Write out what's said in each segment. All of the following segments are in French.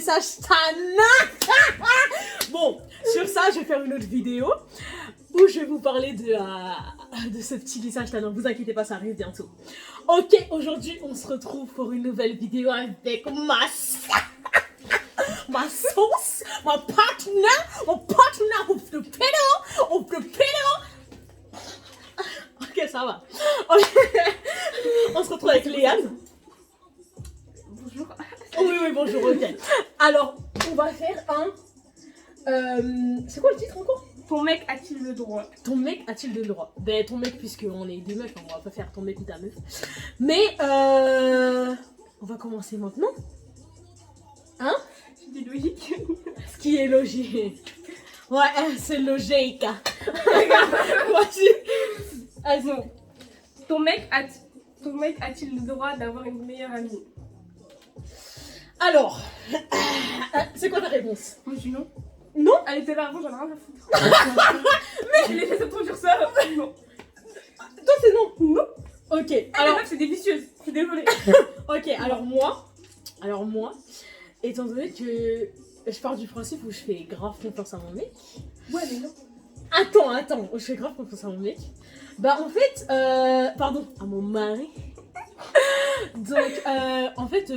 messages Tana. Bon, sur ça, je vais faire une autre vidéo où je vais vous parler de ce petit message Tana. Ne vous inquiétez pas, ça arrive bientôt. Ok, aujourd'hui, on se retrouve pour une nouvelle vidéo avec ma sauce, mon partner of the pillow. Ok, ça va. Okay. On se retrouve avec Léane. Bonjour. Oui, bonjour, ok. Alors, on va faire un... c'est quoi le titre encore? Ton mec a-t-il le droit? Ton mec a-t-il le droit? Ben, ton mec, puisqu'on est des meufs, on va pas faire ton mec ou ta meuf. Mais, on va commencer maintenant. Hein? C'est logique. Ce qui est logique. Ouais, c'est logique. Also, ton mec a-t-il le droit d'avoir une meilleure amie? Alors, c'est quoi ta réponse? Moi je dis non. Non? Elle était là avant, j'en ai rien à foutre. Mais je l'ai fait trop sur ça. Non. Toi, c'est non? Non. Ok, Alors, alors... c'est des vicieuses. Je suis désolée. Ok, alors moi, étant donné que je pars du principe où je fais grave confiance à mon mec. Ouais, mais non. Attends, je fais grave confiance à mon mec. Bah en fait, pardon, à mon mari. Donc, en fait,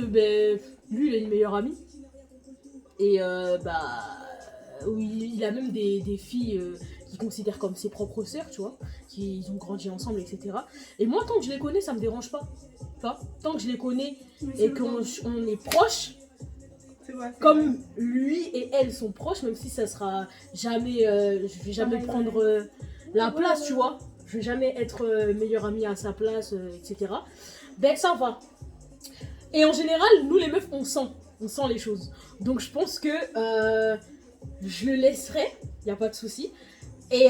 lui, il a une meilleure amie. Et oui, il a même des filles qu'il considère comme ses propres sœurs, tu vois. Qui ont grandi ensemble, etc. Et moi, tant que je les connais, ça me dérange pas. Tu vois, tant que je les connais et qu'on est proches. C'est vrai, Comme lui et elle sont proches, même si ça sera jamais, je vais jamais prendre la place, tu vois. Je vais jamais être meilleure amie à sa place, etc. Ben ça va. Et en général, nous les meufs, on sent les choses. Donc je pense que je le laisserai, y a pas de souci. Et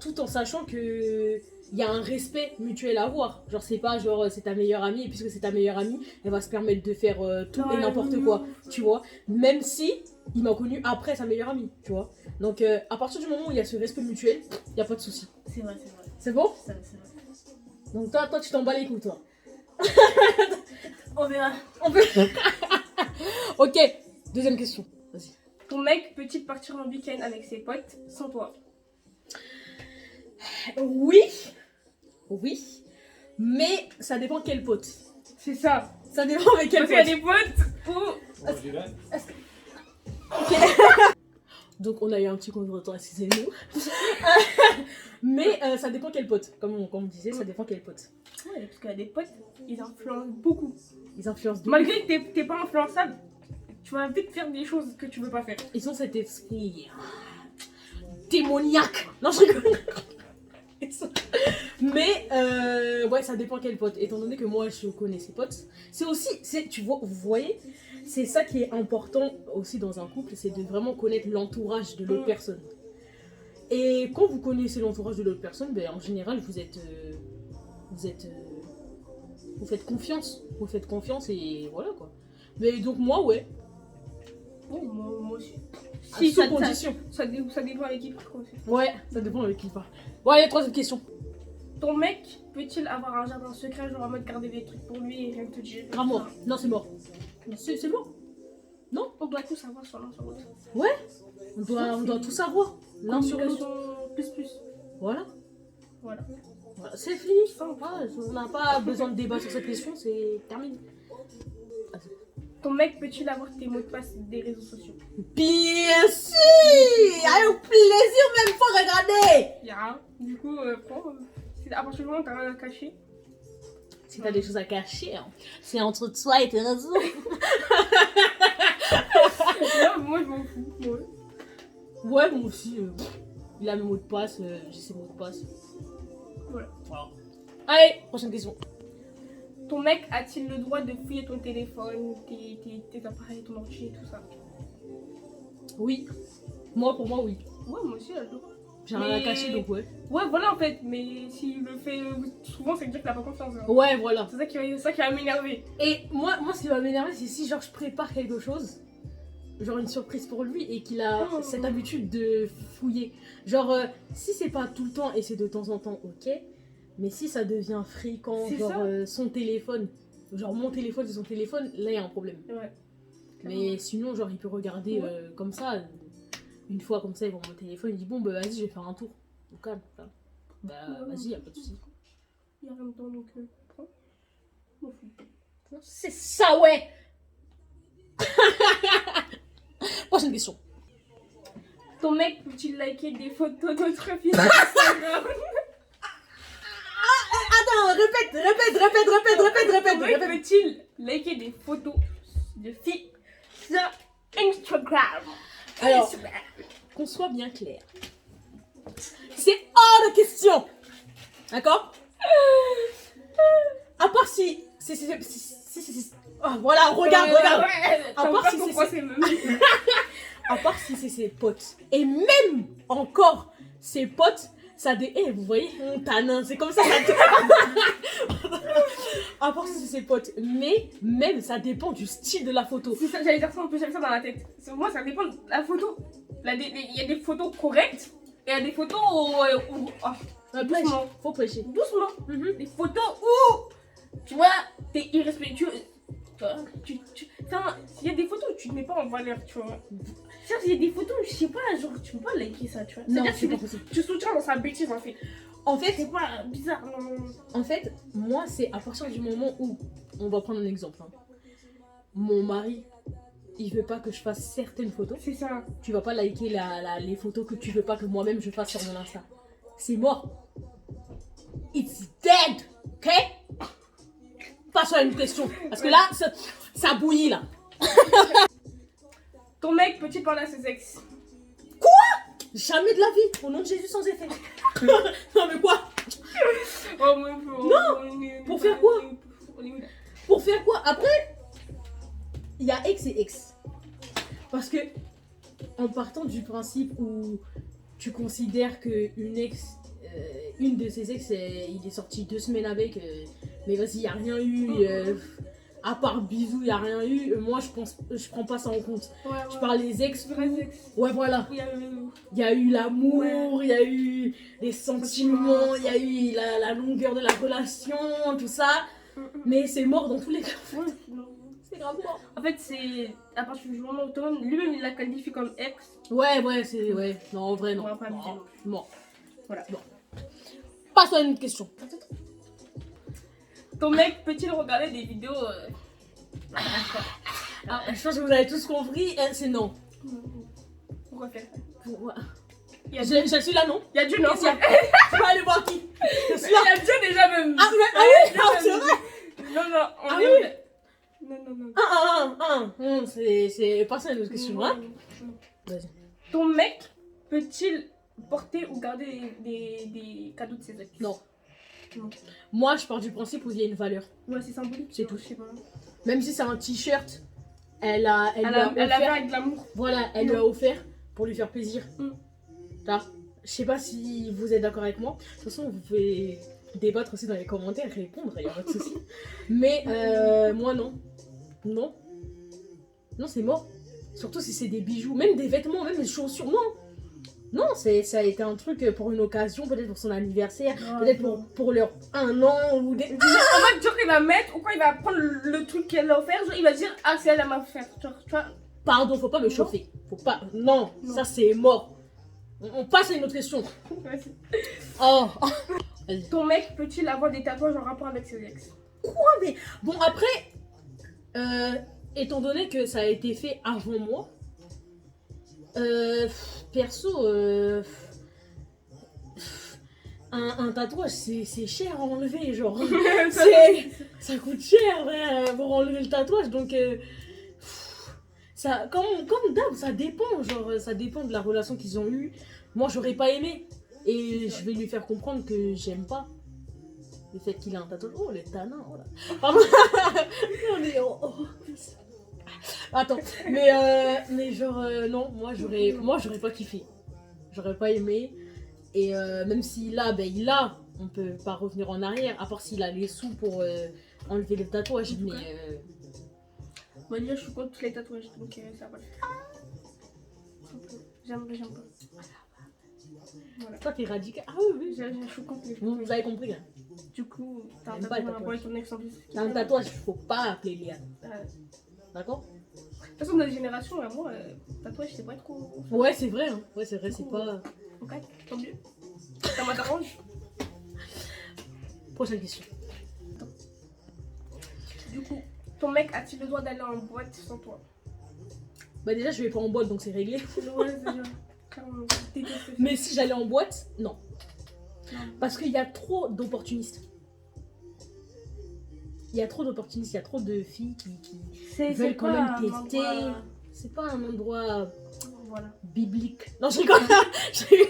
tout en sachant que il y a un respect mutuel à avoir. Genre, c'est pas genre c'est ta meilleure amie et puisque c'est ta meilleure amie, elle va se permettre de faire tout et n'importe quoi, tu vois. Même si il m'a connu après sa meilleure amie, tu vois. Donc, à partir du moment où il y a ce respect mutuel, il y a pas de souci. C'est vrai. C'est bon? C'est vrai. Donc, toi, tu t'en bats les couilles, toi. On verra. Ok, deuxième question. Vas-y. Ton mec peut-il partir en week-end avec ses potes sans toi? Oui, mais ça dépend quel pote. C'est ça. Ça dépend avec quel Parce pote. qu'il y a des potes où... Donc on a eu un petit contretemps, excusez-nous. Mais ça dépend quel pote. Comme on disait, ça dépend quel pote. Ouais, parce qu'il y a des potes, ils influencent beaucoup. Ils influencent de Malgré que t'es pas influençable, tu vas vite faire des choses que tu veux pas faire. Ils ont cet esprit démoniaque. Non, je rigole. Mais ouais, ça dépend quel pote. Étant donné que moi je connais ses potes, c'est aussi, tu vois, vous voyez, c'est ça qui est important aussi dans un couple, c'est de vraiment connaître l'entourage de l'autre personne. Et quand vous connaissez l'entourage de l'autre personne, ben en général vous faites confiance et voilà quoi. Mais donc moi ouais. Bon, moi aussi. Si, sous condition. Ça dépend à l'équipe. Ouais, ça dépend avec qui il part. Bon, allez, troisième question. Ton mec peut-il avoir un jardin secret, genre en mode garder des trucs pour lui et rien te dire? Ah, mort. Non, c'est mort. C'est mort. Non? On doit tout savoir sur l'un sur l'autre. Ouais, on doit tout savoir. L'un sur l'autre. Plus. Voilà. C'est fini. On n'a pas besoin de débat sur cette question, c'est terminé. Ton mec peut-il avoir tes mots de passe des réseaux sociaux? Bien sûr! Avec plaisir, même pas regarder! Yeah. Du coup, à partir du moment où t'as rien à cacher. Si t'as des choses à cacher, hein, c'est entre toi et tes réseaux. Non, moi je m'en fous. Ouais, moi aussi. Il a mes mots de passe, j'ai ses mots de passe. Voilà. Allez, prochaine question. Ton mec a-t-il le droit de fouiller ton téléphone, tes appareils, ton ordi et tout ça? Oui. Pour moi, oui. Ouais, moi aussi, j'ai le droit. J'ai rien à cacher, donc ouais. Ouais, voilà en fait, mais s'il le fait souvent, c'est dire qu'il a pas confiance. Hein. Ouais, voilà. C'est ça qui va m'énerver. Et moi, ce qui va m'énerver, c'est si genre je prépare quelque chose, genre une surprise pour lui, et qu'il a cette habitude de fouiller. Genre, si c'est pas tout le temps et c'est de temps en temps, ok. Mais si ça devient fréquent, genre son téléphone, genre mon téléphone et son téléphone, là il y a un problème. Ouais. Mais sinon, genre, il peut regarder comme ça. Une fois, comme ça, il voit mon téléphone, il dit bon, bah vas-y, je vais faire un tour. Au calme, calme. Bah vas-y, y'a pas de soucis. Il y a rien dedans, donc prends. M'en fous. C'est ça, ouais. Prochaine question. Ton mec peut-il liker des photos d'autres filles sur Instagram? Attends, répète. Ton mec peut-il liker des photos de filles sur Instagram? Alors, qu'on soit bien clair. C'est hors de question. D'accord? À part si... Oh, voilà, regarde. À part si c'est... À part si c'est ses potes. Et même encore ses potes, ça vous voyez, mon tanin, c'est comme ça. À part si c'est ses potes. Mais même, ça dépend du style de la photo. C'est ça, j'allais dire ça, en plus j'avais ça dans la tête. Moi, ça dépend de la photo. Il y a des photos correctes et il y a des photos où doucement. Faut prêcher. Doucement. Des photos où, tu vois, t'es irrespectueux. Enfin, il y a des photos où tu te mets pas en valeur, tu vois. Il y a des photos, je sais pas, genre, tu peux pas liker ça, tu vois. Non, c'est pas possible. Tu soutiens dans sa bêtise, en fait. En fait, C'est pas bizarre, non. En fait, moi, c'est à partir du moment où, on va prendre un exemple, hein. Mon mari, il veut pas que je fasse certaines photos. C'est ça. Tu vas pas liker les photos que tu veux pas que moi-même je fasse sur mon Insta. C'est mort. It's dead, ok? Passe à une question. Parce que là, ça bouillit, là. Ton mec peut-il parler à ses ex? Jamais de la vie, au nom de Jésus sans effet. Non, mais quoi? Pour faire quoi? Pour faire quoi? Après, il y a ex et ex. Parce que, en partant du principe où tu considères qu'une ex, une de ses ex, il est sorti 2 semaines avec, mais vas-y, il n'y a rien eu, à part bisous, il n'y a rien eu, moi je prends pas ça en compte. Je parle des ex. Vrais ex. Ouais, voilà. Il y a eu l'amour, il y a eu les sentiments, il y a eu la longueur de la relation, tout ça. Mais c'est mort dans tous les cas. C'est grave mort. En fait, c'est à partir du moment où lui-même il la qualifie comme ex. Ouais, c'est. Ouais, non, en vrai, non. On va pas abuser non plus. Mort. Voilà. Bon. Passe à une question. Ton mec peut-il regarder des vidéos Je pense que vous avez tous compris, c'est non. Pourquoi faire ça? Pourquoi? Je suis là, non? Il y a Dieu, non? Tu vas aller voir qui? Je suis là. Il y a Dieu déjà même. Ah, oui, c'est vrai. Non, on Ah est oui. Non. C'est pas ça une autre question, hein? Vas-y. Ton mec peut-il porter ou garder des cadeaux de ses ex? Non. Moi, je pars du principe où il y a une valeur. Ouais, c'est symbolique. C'est tout. Je sais pas. Même si c'est un t-shirt, elle a fait avec de l'amour. Voilà, elle lui a offert pour lui faire plaisir. Là, je sais pas si vous êtes d'accord avec moi. De toute façon, vous pouvez débattre aussi dans les commentaires, répondre, il n'y a pas de souci. Mais moi, non. Non, c'est mort. Surtout si c'est des bijoux, même des vêtements, même des chaussures. Non, ça a été un truc pour une occasion, peut-être pour son anniversaire, peut-être pour leur 1 an ou des... En fait, genre, il va mettre, ou quand il va prendre le truc qu'elle a offert, genre, il va dire, ah, c'est elle, elle m'a offert. Genre, tu vois. Pardon, faut pas me chauffer. Faut pas. Non, ça c'est mort. On passe à une autre question. Oh. Ton mec peut-il avoir des tatouages en rapport avec ses ex? Quoi? Mais bon, après, étant donné que ça a été fait avant moi, perso, un tatouage c'est cher à enlever, genre. Ça coûte cher pour enlever le tatouage, donc ça, comme d'hab, ça dépend, genre, ça dépend de la relation qu'ils ont eue. Moi, j'aurais pas aimé, et je vais lui faire comprendre que j'aime pas le fait qu'il a un tatouage. Oh, les tanins, oh là. Pardon. Non, mais attends, mais genre, non, moi j'aurais pas kiffé. J'aurais pas aimé. Et même s'il a, on peut pas revenir en arrière, à part s'il a les sous pour enlever le tatouage, mais... Moi, je suis contre tous les tatouages, donc ça va. J'aime pas. Voilà. Toi, t'es radical. Ah oui, Je suis contre les vous avez compris, hein. Du coup, t'as un J'aime pas tatouage le avec ton ex en plus. T'as un tatouage, faut pas appeler Léa. D'accord? toute façon, notre génération, là, moi, tatouage, c'est pas trop. Ouais, c'est vrai, hein. Ouais, c'est vrai, c'est pas. Ok, tant mieux. Ça m'arrange. Prochaine question. Du coup, ton mec a-t-il le droit d'aller en boîte sans toi? Bah, déjà, je vais pas en boîte donc c'est réglé. Ouais, c'est déjà. Clairement, je déteste ça. Mais si j'allais en boîte, non. Non. Parce qu'il y a trop d'opportunistes. Il y a trop d'opportunistes, il y a trop de filles qui veulent quand même tester. C'est pas un endroit Voilà. biblique. Non, je rigole.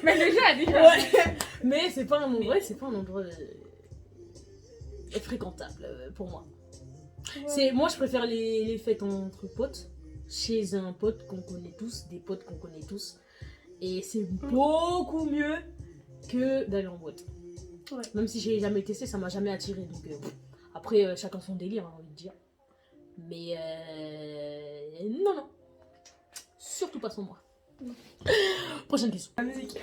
Mais déjà, déjà. Ouais. Mais c'est pas un endroit, fréquentable pour moi. Ouais. Moi, je préfère les fêtes entre potes, chez un pote qu'on connaît tous, des potes qu'on connaît tous. Et c'est beaucoup mieux que d'aller en boîte. Ouais. Même si j'ai jamais testé, ça m'a jamais attiré. Donc après, chacun son délire, hein, j'ai envie de dire. Mais non. Surtout pas sans moi. Prochaine question. La musique.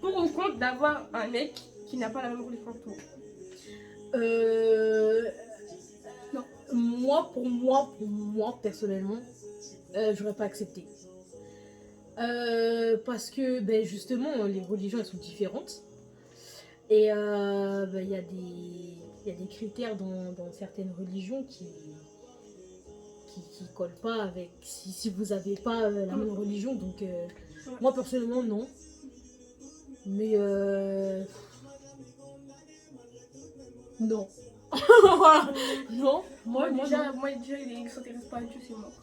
Pour ou contre d'avoir un mec qui n'a pas la même religion que toi? Non. Pour moi, personnellement, j'aurais pas accepté. Parce que, ben, justement, les religions, elles sont différentes. Et ben, y a des critères dans certaines religions qui collent pas avec... Si vous avez pas la même religion, donc... Moi, personnellement, non. Mais non. Voilà. Non. Moi, déjà, non. il s'intéresse pas à Dieu, c'est mort.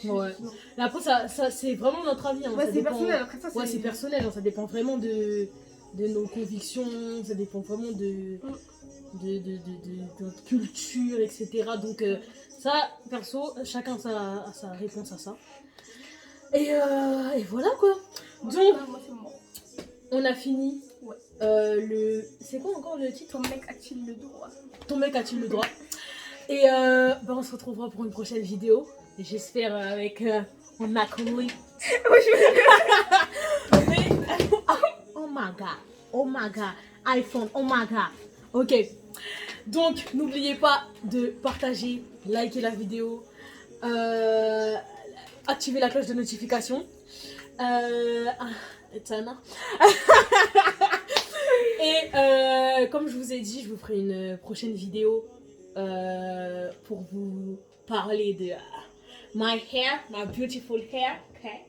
Ouais. Mais après, ça c'est vraiment notre avis. Hein. Ouais, Ça c'est dépend... personnel. Après ça, Ouais, c'est personnel. Hein. Ça dépend vraiment de nos convictions. Ça dépend vraiment de notre culture, etc. Donc, ça, perso, chacun a sa réponse à ça. Et voilà quoi. Donc, moi, c'est mort. on a fini. Ouais. C'est quoi encore le titre? Ton mec a-t-il le droit? Ton mec a-t-il le droit? Et on se retrouvera pour une prochaine vidéo. J'espère avec un acolyte. Oh my god. iPhone, oh my god. Ok. Donc, n'oubliez pas de partager, liker la vidéo, activer la cloche de notification. Et comme je vous ai dit, je vous ferai une prochaine vidéo pour vous parler de my hair, my beautiful hair. Okay.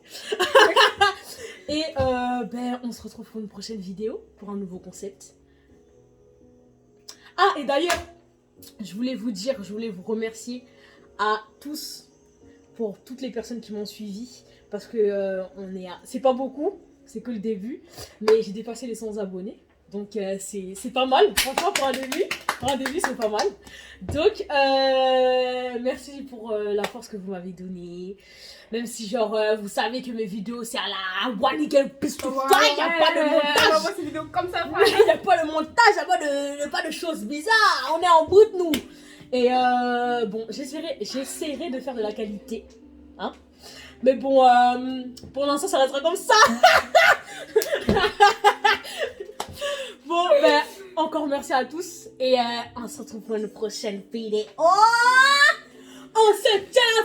Et ben, on se retrouve pour une prochaine vidéo, pour un nouveau concept. Ah, et d'ailleurs, je voulais vous remercier à tous pour toutes les personnes qui m'ont suivi. Parce que c'est pas beaucoup, c'est que le début. Mais j'ai dépassé les 100 abonnés. Donc c'est pas mal, franchement pour un début. Pour un début, c'est pas mal. Donc merci pour la force que vous m'avez donnée. Même si genre vous savez que mes vidéos c'est à la one nickel plus to fly, y a pas de montage. Moi, ces vidéos comme ça, Il n'y a pas de montage, il n'y a pas de choses bizarres. On est en bout de nous. Et bon, j'essaierai de faire de la qualité. Hein? Mais bon, pour l'instant, ça restera comme ça. Bon, ben, encore merci à tous. Et on se retrouve pour une prochaine vidéo. On se tient à